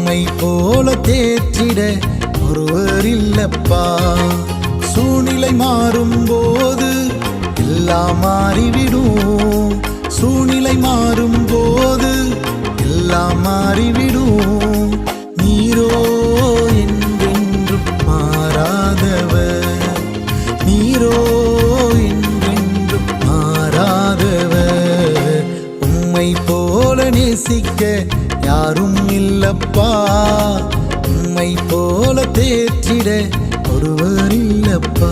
உம்மை போல தேற்றிட ஒருவர் இல்லப்பா. சூழ்நிலை மாறும் போது எல்லாம் மாறிவிடும். சூழ்நிலை மாறும் போது எல்லாம் மாறிவிடும். நீரோ என்றென்றும் மாறாதவர். நீரோ என்றென்றும் மாறாதவர். உம்மை போல நேசிக்க யாரும் இல்லப்பா. உம்மை போல தேற்றிட ஒருவர் இல்லப்பா.